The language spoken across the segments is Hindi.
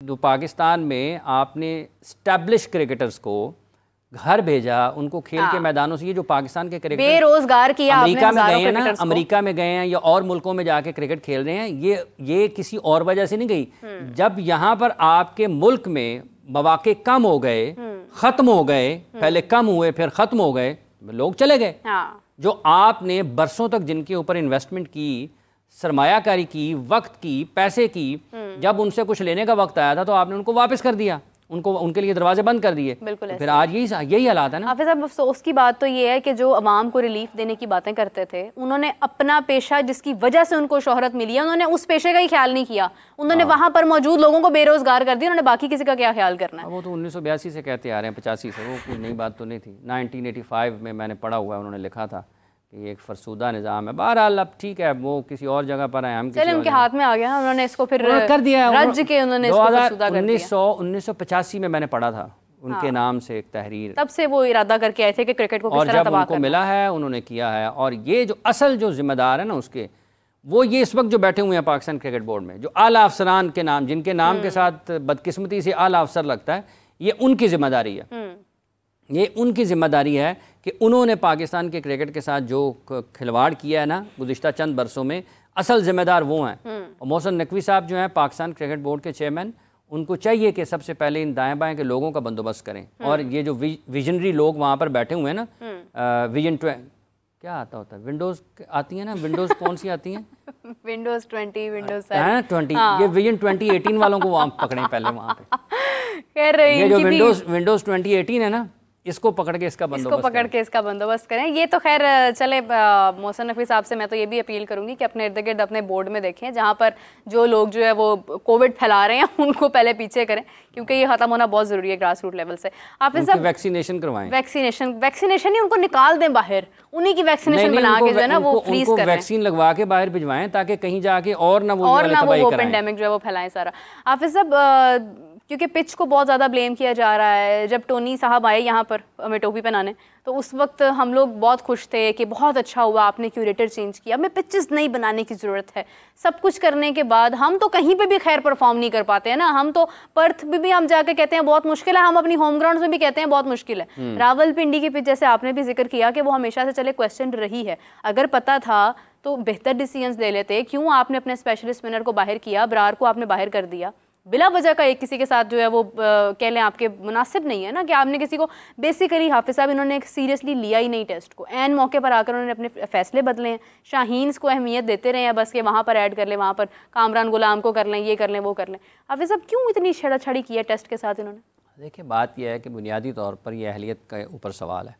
तो पाकिस्तान में आपने स्टैब्लिश क्रिकेटर्स को घर भेजा, उनको खेल के मैदानों से, ये जो पाकिस्तान के क्रिकेटर बेरोजगार किया, अमेरिका में गए हैं ना, अमेरिका में गए हैं या और मुल्कों में जाके क्रिकेट खेल रहे हैं, ये किसी और वजह से नहीं गई। जब यहाँ पर आपके मुल्क में मौके कम हो गए, खत्म हो गए, पहले कम हुए फिर खत्म हो गए, लोग चले गए। जो आपने बरसों तक जिनके ऊपर इन्वेस्टमेंट की, सरमायाकारी की, वक्त की, पैसे की, जब उनसे कुछ लेने का वक्त आया था तो आपने उनको वापस कर दिया, उनके लिए दरवाजे बंद कर दिए। बिल्कुल। तो फिर आज यही हालात है ना। हाफिज साहब, अफसोस की बात तो ये है कि जो अवाम को रिलीफ देने की बातें करते थे, उन्होंने अपना पेशा जिसकी वजह से उनको शोहरत मिली है, उन्होंने उस पेशे का ही ख्याल नहीं किया। उन्होंने वहां पर मौजूद लोगों को बेरोजगार कर दिया, उन्होंने बाकी किसी का क्या ख्याल करना है। वो तो 1982 से कहते आ रहे हैं, 85 से, वो कोई नई बात तो नहीं थी। 1985 में मैंने पढ़ा हुआ है, उन्होंने लिखा था कि एक फरसूदा निज़ाम है। बहरहाल अब ठीक है, वो किसी और जगह पर है, हम चले उनके हाथ में आ गया, उन्होंने इसको फिर कर दिया, रद्द के उन्होंने इसको फरसूदा कर दिया। 1985 में मैंने पढ़ा था उनके नाम से एक तहरीर, तब से वो इरादा करके आए थे कि क्रिकेट को किस तरह तबाह करना है। और जब उनको मिला है उन्होंने किया है। और ये जो असल जो जिम्मेदार है ना उसके, वो ये इस वक्त जो बैठे हुए हैं पाकिस्तान क्रिकेट बोर्ड में, जो आला अफसरान के नाम, जिनके नाम के साथ बदकिस्मती से आला अफसर लगता है, ये उनकी जिम्मेदारी है। ये उनकी जिम्मेदारी है कि उन्होंने पाकिस्तान के क्रिकेट के साथ जो खिलवाड़ किया है ना गुज़िश्ता चंद बरसों में, असल जिम्मेदार वो हैं। और मोहसिन नकवी साहब जो हैं पाकिस्तान क्रिकेट बोर्ड के चेयरमैन, उनको चाहिए कि सबसे पहले इन दाएं बाएं के लोगों का बंदोबस्त करें। और ये जो विजनरी लोग वहाँ पर बैठे हुए हैं ना, विजन क्या आता होता है, विंडोज़ आती है ना, विंडोज़ कौन सी आती हैं, विंडोज़ 20, विंडोज़ 20, ये विजन 2018 वालों को वहाँ पकड़ें पहले वहाँ पे। खैर, ये जो विंडोज़ 2018 है ना, इसको पकड़ के इसका बंदोबस्त करें। ये तो खैर चले, मोहसिन नकवी साहब से मैं तो ये भी अपील करूंगी कि अपने इर्द गिर्द अपने बोर्ड में देखें, जहाँ पर जो लोग जो है वो कोविड फैला रहे हैं उनको पहले पीछे करें, क्योंकि ये खत्म होना बहुत जरूरी है ग्रास रूट लेवल से। आप इस वैक्सीनेशन करवाएं, वैक्सीनेशन ही उनको निकाल दें बाहर, उन्हीं की वैक्सीनेशन बना के जो है ना वो फ्रीज करें, वैक्सीन लगवा के बाहर भिजवाएं, ताकि कहीं जाके और ना वो पेंडेमिक जो है वो फैलाएं सारा। हाफिज साहब, क्योंकि पिच को बहुत ज़्यादा ब्लेम किया जा रहा है, जब टोनी साहब आए यहाँ पर हमें टोपी पहनाने, तो उस वक्त हम लोग बहुत खुश थे कि बहुत अच्छा हुआ आपने क्यूरेटर चेंज किया, हमें पिचेस नहीं बनाने की ज़रूरत है। सब कुछ करने के बाद हम तो कहीं पे भी खैर परफॉर्म नहीं कर पाते हैं ना। हम तो पर्थ भी हम जाके कहते हैं बहुत मुश्किल है, हम अपनी होम ग्राउंड में भी कहते हैं बहुत मुश्किल है। रावलपिंडी की पिच जैसे आपने भी जिक्र किया कि वो हमेशा से चले क्वेश्चन रही है, अगर पता था तो बेहतर डिसीजंस ले लेते। क्यों आपने अपने स्पेशलिस्ट स्पिनर को बाहर किया, बरार को आपने बाहर कर दिया बिला वजह का, एक किसी के साथ जो है वो कह लें आपके मुनासिब नहीं है ना कि आपने किसी को बेसिकली। हाफिज साहब इन्होंने सीरियसली लिया ही नहीं टेस्ट को, एन मौके पर आकर उन्होंने अपने फैसले बदले हैं। शाहीन्स को अहमियत देते रहे हैं बस कि वहाँ पर ऐड कर लें, वहाँ पर कामरान गुलाम को कर लें, ये कर लें, वो कर लें। हाफिज साहब क्यों इतनी छेड़ाछाड़ी की है टेस्ट के साथ इन्होंने? देखिए, बात यह है कि बुनियादी तौर पर यह अहलियत के ऊपर सवाल है।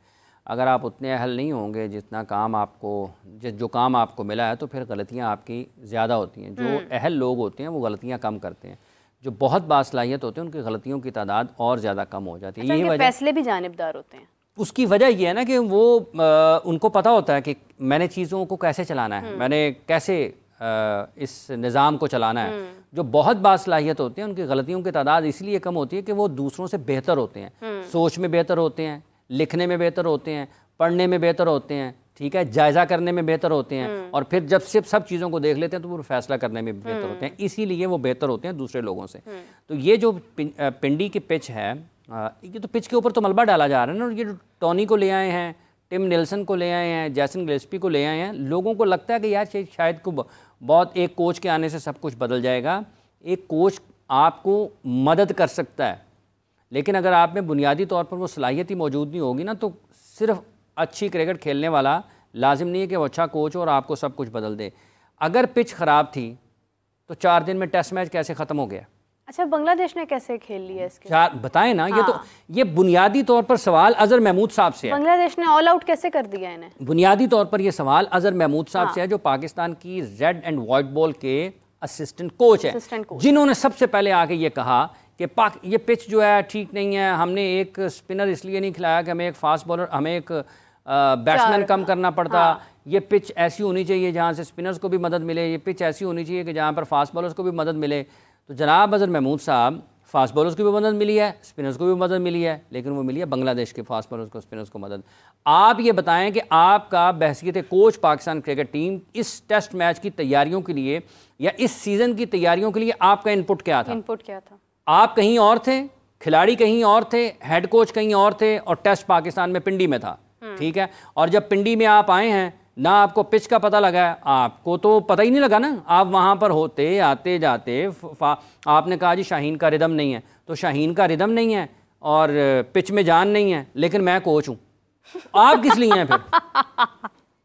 अगर आप उतने अहल नहीं होंगे जितना काम आपको, जो काम आपको मिला है, तो फिर गलतियाँ आपकी ज़्यादा होती हैं। जो अहल लोग होते हैं वो गलतियाँ कम करते हैं, जो बहुत बासलाहियत होते हैं उनकी गलतियों की तादाद और ज़्यादा कम हो जाती है। यही वजह, फैसले भी जानिबदार होते हैं। उसकी वजह यह है ना कि वो उनको पता होता है कि मैंने चीज़ों को कैसे चलाना है, मैंने कैसे इस निज़ाम को चलाना है। जो बहुत बासलाहियत होते हैं उनकी गलतियों की तादाद इसलिए कम होती है कि वो दूसरों से बेहतर होते हैं, सोच में बेहतर होते हैं, लिखने में बेहतर होते हैं, पढ़ने में बेहतर होते हैं, ठीक है, जायज़ा करने में बेहतर होते हैं, और फिर जब सिर्फ सब चीज़ों को देख लेते हैं तो वो फैसला करने में भी बेहतर होते हैं। इसीलिए वो बेहतर होते हैं दूसरे लोगों से। तो ये जो पिंडी की पिच है, ये तो पिच के ऊपर तो मलबा डाला जा रहा है ना। ये जो टोनी को ले आए हैं, टिम नेल्सन को ले आए हैं, जैसन गिलेस्पी को ले आए हैं, लोगों को लगता है कि यार शायद को बहुत, एक कोच के आने से सब कुछ बदल जाएगा। एक कोच आपको मदद कर सकता है, लेकिन अगर आप में बुनियादी तौर पर वो सलाहियत ही मौजूद नहीं होगी ना, तो सिर्फ अच्छी क्रिकेट खेलने वाला लाजिम नहीं है कि वो अच्छा कोच हो और आपको सब कुछ बदल दे। अगर पिच ख़राब थी तो 4 दिन में टेस्ट मैच कैसे ख़त्म हो गया? अच्छा, बांग्लादेश ने कैसे खेल लिया इसके? बताएं ना। हाँ। ये बुनियादी तौर पर सवाल अजहर महमूद साहब से है। बांग्लादेश ने ऑल आउट कैसे कर दिया इन्हें? बुनियादी तौर पर यह सवाल अजहर महमूद साहब से है, जो पाकिस्तान की रेड एंड वाइट बॉल के असिस्टेंट कोच है, जिन्होंने सबसे पहले आके ये कहा कि ये पिच जो है ठीक नहीं है, हमने एक स्पिनर इसलिए नहीं खिलाया कि हमें एक फास्ट बॉलर, हमें एक बैट्समैन कम करना पड़ता। हाँ। ये पिच ऐसी होनी चाहिए जहाँ से स्पिनर्स को भी मदद मिले, ये पिच ऐसी होनी चाहिए कि जहाँ पर फास्ट बॉलर्स को भी मदद मिले। तो जनाब अजहर महमूद साहब, फास्ट बॉलर्स को भी मदद मिली है, स्पिनर्स को भी मदद मिली है, लेकिन वो मिली है बांग्लादेश के फास्ट बॉलर्स को, स्पिनर्स को मदद। आप ये बताएं कि आपका बहसीयत कोच पाकिस्तान क्रिकेट टीम इस टेस्ट मैच की तैयारियों के लिए या इस सीज़न की तैयारियों के लिए आपका इनपुट क्या था? इनपुट क्या था? आप कहीं और थे, खिलाड़ी कहीं और थे, हेड कोच कहीं और थे, और टेस्ट पाकिस्तान में पिंडी में था, ठीक है। और जब पिंडी में आप आए हैं ना, आपको पिच का पता लगा है, आपको तो पता ही नहीं लगा ना, आप वहाँ पर होते आते जाते आपने कहा जी शाहीन का रिदम नहीं है, तो शाहीन का रिदम नहीं है और पिच में जान नहीं है, लेकिन मैं कोच हूँ, आप किस लिए हैं फिर?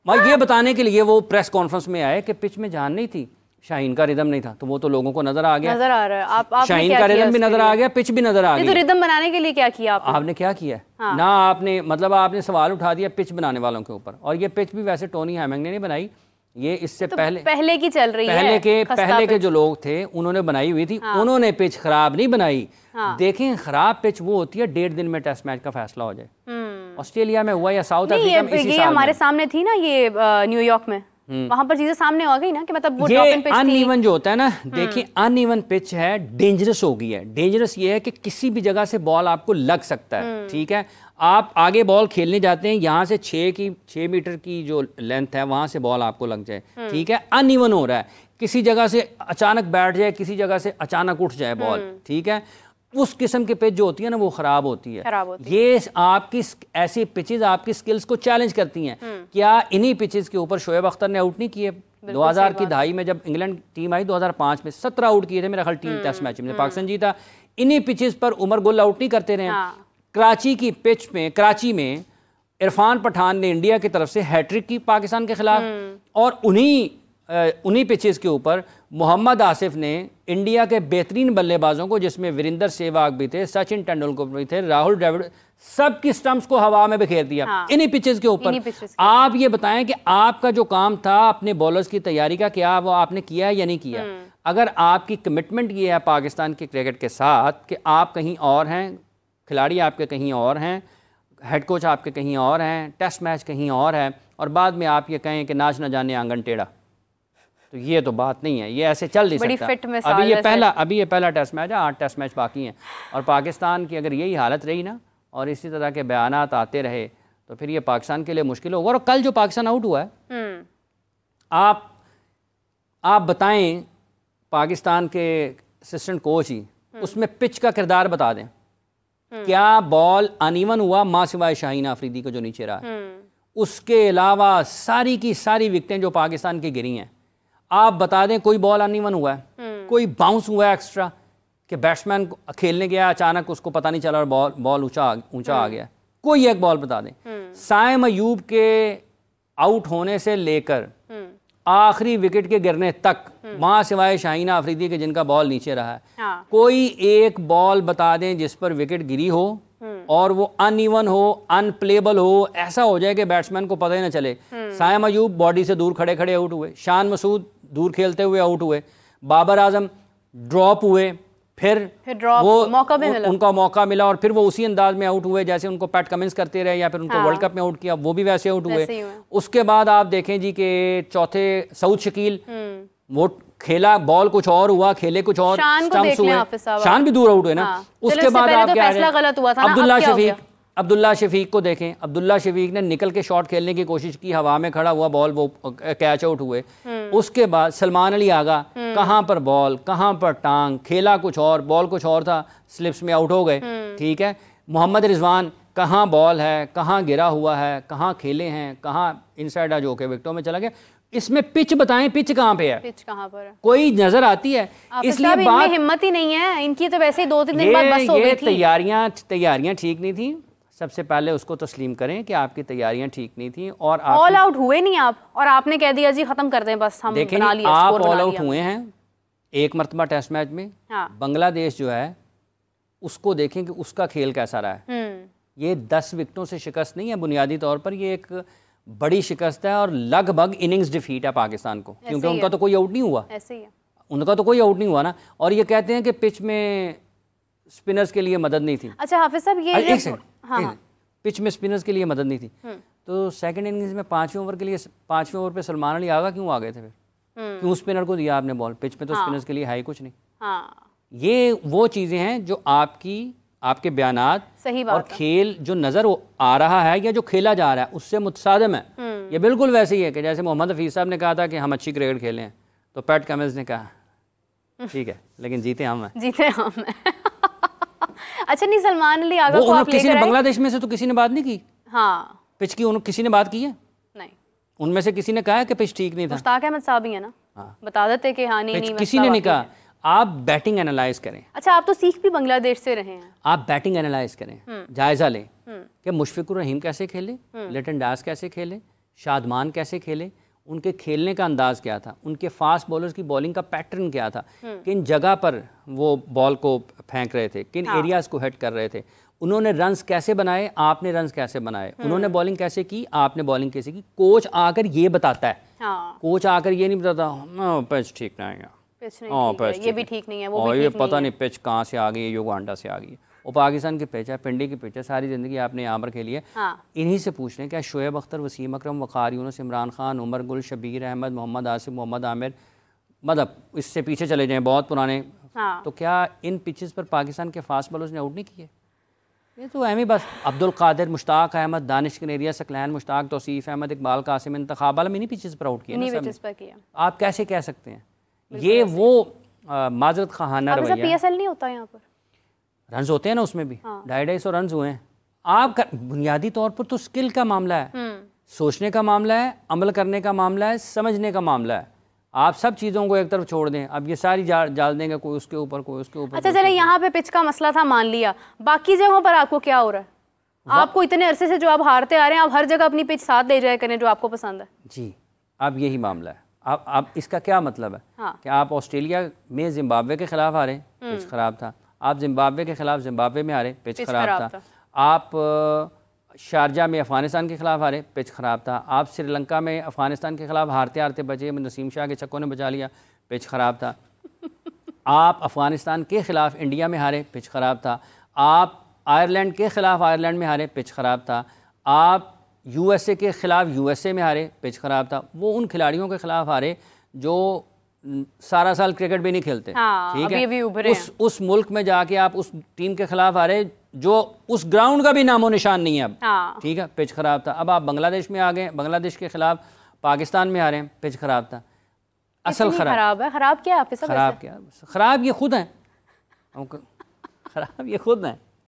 मैं ये बताने के लिए वो प्रेस कॉन्फ्रेंस में आए कि पिच में जान नहीं थी, शाहीन का रिदम नहीं था, तो वो तो लोगों को नजर आ गया, नजर आ रहा है। आपने शाहीन का रिदम भी नजर आ गया, पिच भी नजर आ गई। तो रिदम बनाने के लिए क्या किया आपने क्या किया? हाँ। ना आपने मतलब आपने सवाल उठा दिया पिच बनाने वालों के ऊपर, और ये पिच भी वैसे टोनी हैमिंग ने नहीं बनाई, ये इससे तो पहले की चल रही है, पहले के जो लोग थे उन्होंने बनाई हुई थी। हाँ। उन्होंने पिच खराब नहीं बनाई। हाँ। देखें, खराब पिच वो होती है 1.5 दिन में टेस्ट मैच का फैसला हो जाए। ऑस्ट्रेलिया में हुआ या साउथ अफ्रीका में, इसी साल हमारे सामने थी ना ये न्यूयॉर्क में, वहां पर चीजें सामने आ गई ना कि मतलब वो ये अनइवन जो होता है ना, देखिए अनइवन पिच है, डेंजरस हो गई है। डेंजरस ये है कि किसी भी जगह से बॉल आपको लग सकता है, ठीक है। आप आगे बॉल खेलने जाते हैं, यहाँ से 6 मीटर की जो लेंथ है वहां से बॉल आपको लग जाए, ठीक है। अनइवन हो रहा है, किसी जगह से अचानक बैठ जाए, किसी जगह से अचानक उठ जाए बॉल, ठीक है। उस किस्म की पिच जो होती है ना वो खराब होती है। ये आपकी ऐसी पिचेस आपकी स्किल्स को चैलेंज करती हैं। क्या इन्हीं पिचेस के ऊपर शोएब अख्तर ने आउट नहीं किए? 2000 की दहाई में जब इंग्लैंड टीम आई 2005 में 17 आउट किए थे मेरा ख्याल, 3 टेस्ट मैच में पाकिस्तान जीता। इन्हीं पिचेस पर उमर गुल आउट नहीं करते रहे। कराची की पिच में, कराची में इरफान पठान ने इंडिया की तरफ से हैट्रिक की पाकिस्तान के खिलाफ, और उन्हीं पिचेस के ऊपर मोहम्मद आसिफ ने इंडिया के बेहतरीन बल्लेबाजों को, जिसमें वीरेंद्र सहवाग भी थे, सचिन तेंदुलकर भी थे, राहुल द्रविड़, सबकी स्टंप्स को हवा में बिखेर दिया। हाँ। इन्हीं पिचेस के ऊपर। आप ये बताएं कि आपका जो काम था अपने बॉलर्स की तैयारी का, क्या वो आपने किया या नहीं किया? अगर आपकी कमिटमेंट ये है पाकिस्तान के क्रिकेट के साथ कि आप कहीं और हैं, खिलाड़ी आपके कहीं और हैं, हेड कोच आपके कहीं और हैं, टेस्ट मैच कहीं और है, और बाद में आप ये कहें कि नाच न जाने आंगन टेढ़ा, तो ये तो बात नहीं है, ये ऐसे चल नहीं सकता। अभी ये पहला टेस्ट मैच है, 8 टेस्ट मैच बाकी हैं, और पाकिस्तान की अगर यही हालत रही ना और इसी तरह के बयानात आते रहे तो फिर ये पाकिस्तान के लिए मुश्किल होगा। और कल जो पाकिस्तान आउट हुआ है, आप बताएं, पाकिस्तान के असिस्टेंट कोच ही उसमें पिच का किरदार बता दें, क्या बॉल अनइवन हुआ मां सिवाय शाहीन आफरीदी को जो नीचे रहा? उसके अलावा सारी की सारी विकेटें जो पाकिस्तान की गिरी हैं, आप बता दें कोई बॉल अनइवन हुआ है, कोई बाउंस हुआ है एक्स्ट्रा कि बैट्समैन खेलने गया अचानक उसको पता नहीं चला और बॉल ऊंचा आ गया? कोई एक बॉल बता दें। साइम अयूब के आउट होने से लेकर आखिरी विकेट के गिरने तक मां सिवाय शाहीन आफरीदी के जिनका बॉल नीचे रहा है, हाँ। कोई एक बॉल बता दें जिस पर विकेट गिरी हो और वो अनइवन हो, अनप्लेबल हो, ऐसा हो जाए कि बैट्समैन को पता ही ना चले। साइम अयूब बॉडी से दूर खड़े खड़े आउट हुए, शान मसूद दूर खेलते हुए आउट हुए, बाबर आजम ड्रॉप हुए, फिर वो मौका भी मिला, उनका मौका मिला और फिर वो उसी अंदाज में आउट हुए जैसे उनको पैट कमिंस करते रहे या फिर उनको वर्ल्ड कप में आउट किया, वो भी वैसे आउट हुए। उसके बाद आप देखें जी कि चौथे सऊद शकील, वो खेला, बॉल कुछ और हुआ, खेले कुछ और, स्टंप्स हुए, शान भी दूर आउट हुए ना। उसके बाद आप क्या, अब्दुल्ला शफीक को देखें, अब्दुल्ला शफीक ने निकल के शॉट खेलने की कोशिश की, हवा में खड़ा हुआ बॉल वो कैच आउट हुए। उसके बाद सलमान अली आगा, कहाँ पर बॉल, कहाँ पर टांग, खेला कुछ और, बॉल कुछ और था, स्लिप्स में आउट हो गए, ठीक है। मोहम्मद रिजवान, कहाँ बॉल है, कहाँ गिरा हुआ है, कहाँ खेले हैं, कहाँ इनसाइड जो के विकेटों में चला गया। इसमें पिच बताएं, पिच कहाँ पे है, पिच कहाँ पर है, कोई नजर आती है? इसलिए बात, हिम्मत ही नहीं है इनकी, तो वैसे ही 2-3 दिन बाद बस हो गई थी। तैयारियां ठीक नहीं थी। सबसे पहले उसको तस्लीम करें कि आपकी तैयारियां ठीक नहीं थी और ऑल आउट हुए नहीं आप, और आपने कह दिया जी खत्म कर दें बस, हम बना लिया, आप ऑल आउट हुए हैं एक मरतबा टेस्ट मैच में। हाँ। बांग्लादेश जो है उसको देखें कि उसका खेल कैसा रहा है। ये 10 विकेटों से शिकस्त नहीं है, बुनियादी तौर पर ये एक बड़ी शिकस्त है और लगभग इनिंग्स डिफीट है पाकिस्तान को, क्योंकि उनका तो कोई आउट नहीं हुआ, ऐसे ही है, उनका तो कोई आउट नहीं हुआ ना। और ये कहते हैं कि पिच में स्पिनर्स के लिए मदद नहीं थी। अच्छा हाफिज साहब, ये एक सेकंड, हाँ। पिच में स्पिनर्स के लिए मदद नहीं थी, तो सेकंड इनिंग्स में 5वें ओवर के लिए, 5वें ओवर पे सलमान अली आगा क्यों आ गए थे फिर? क्यों स्पिनर को दिया आपने बॉल? पिच पे तो स्पिनर्स के लिए है ही कुछ नहीं। ये वो चीजें हैं जो आपके बयानात और खेल जो नजर आ रहा है या जो खेला जा रहा है उससे मुतसादिम है। ये बिल्कुल वैसे ही है कि जैसे मोहम्मद हफीज साहब ने कहा था कि हम अच्छी क्रिकेट खेले हैं, तो पैट कमिंस ने कहा ठीक है लेकिन जीते हम हैं। अच्छा नहीं, सलमान अली आगा को आप किसी ने लेकर आए? बांग्लादेश में से तो किसी ने बात नहीं की हाँ पिच की, किसी ने बात की है? नहीं, उनमें से किसी ने कहा है कि पिच ठीक नहीं था? मुश्ताक अहमद साहब ही है ना, हाँ। बता देते कि हाँ नहीं, किसी ने नहीं कहा। आप बैटिंग एनालाइज करें। अच्छा, आप तो सीख भी बांग्लादेश से रहे हैं। आप बैटिंग एनालाइज करें, जायजा लें कि मुशफिकुर रहीम कैसे खेले, लिटन दास कैसे खेले, शादमान कैसे खेले, उनके खेलने का अंदाज क्या था, उनके फास्ट बॉलर्स की बॉलिंग का पैटर्न क्या था, किन जगह पर वो बॉल को फेंक रहे थे, किन एरियाज को हिट कर रहे थे, उन्होंने रन्स कैसे बनाए, आपने रन्स कैसे बनाए, उन्होंने बॉलिंग कैसे की, आपने बॉलिंग कैसे की। कोच आकर ये बताता है, कोच आकर ये नहीं बताता पिच ठीक नहीं है, ये भी ठीक नहीं है, वो भी ये ठीक पता नहीं नहीं पिच कहाँ से आ गई है, युगांडा से आ गई है। वो पाकिस्तान की पिच है, पिंडी की पिच है, सारी ज़िंदगी आपने यहाँ पर खेली है। इन्हीं से पूछ लें, क्या शोएब अख्तर, वसीम अकरम, वक़ार यूनुस, इमरान खान, उमर गुल, शबीर अहमद, मोहम्मद आसिफ, मोहम्मद आमिर, मतलब इससे पीछे चले जाएँ बहुत पुराने, तो क्या इन पिचेस पर पाकिस्तान के फास्ट बॉलर्स ने आउट नहीं किए? ये तो एम ही बस अब्दुल कादिर, मुश्ताक अहमद, दानिश कनेरिया, सकलैन, मुश्ताक, तौसीफ अहमद, इकबाल कासिम, इंतखाब आलम इन्हीं पिचेस पर आउट किए। आप कैसे कह सकते हैं? ये वो माजरत खाना रवैया। पीएसएल नहीं होता यहाँ पर, रन्स होते हैं ना, उसमें भी 250 रन्स हुए हैं। आप बुनियादी तौर पर तो स्किल का मामला है, सोचने का मामला है, अमल करने का मामला है, समझने का मामला है। आप सब चीज़ों को एक तरफ छोड़ दें, अब ये सारी जाल देंगे, कोई उसके ऊपर, कोई उसके ऊपर। अच्छा चले, यहाँ पे पिच का मसला था, मान लिया, बाकी जगहों पर आपको क्या हो रहा है? आपको इतने अरसे से जो आप हारते आ रहे हैं, आप हर जगह अपनी पिच साथ ले जाया करें जो आपको पसंद है। जी, अब यही मामला है। आप इसका क्या मतलब है? कि आप ऑस्ट्रेलिया में जिम्बाब्वे के खिलाफ हारे, पिच खराब था। आप जिम्बाब्वे के खिलाफ जिम्बाब्वे में हारे, पिच खराब था। आप शारजा में अफगानिस्तान के खिलाफ हारे, पिच खराब था। आप श्रीलंका में अफगानिस्तान के खिलाफ हारते हारते बचे, नसीम शाह के छक्कों ने बचा लिया, पिच खराब था। आप अफगानिस्तान के खिलाफ इंडिया में हारे, पिच खराब था। आप आयरलैंड के खिलाफ आयरलैंड में हारे, पिच खराब था। आप यूएसए के खिलाफ यूएसए में हारे, पिच खराब था। वो उन खिलाड़ियों के खिलाफ हारे जो सारा साल क्रिकेट भी नहीं खेलते, ठीक है। उस मुल्क में जाके आप उस टीम के खिलाफ हारे जो उस ग्राउंड का भी नामो निशान नहीं है अब, ठीक है, पिच खराब था। अब आप बांग्लादेश में आ गए, बांग्लादेश के खिलाफ पाकिस्तान में हारे, पिच खराब था। असल खराब है। खराब क्या है? खराब क्या? खराब ये खुद हैं, खराब ये खुद हैं।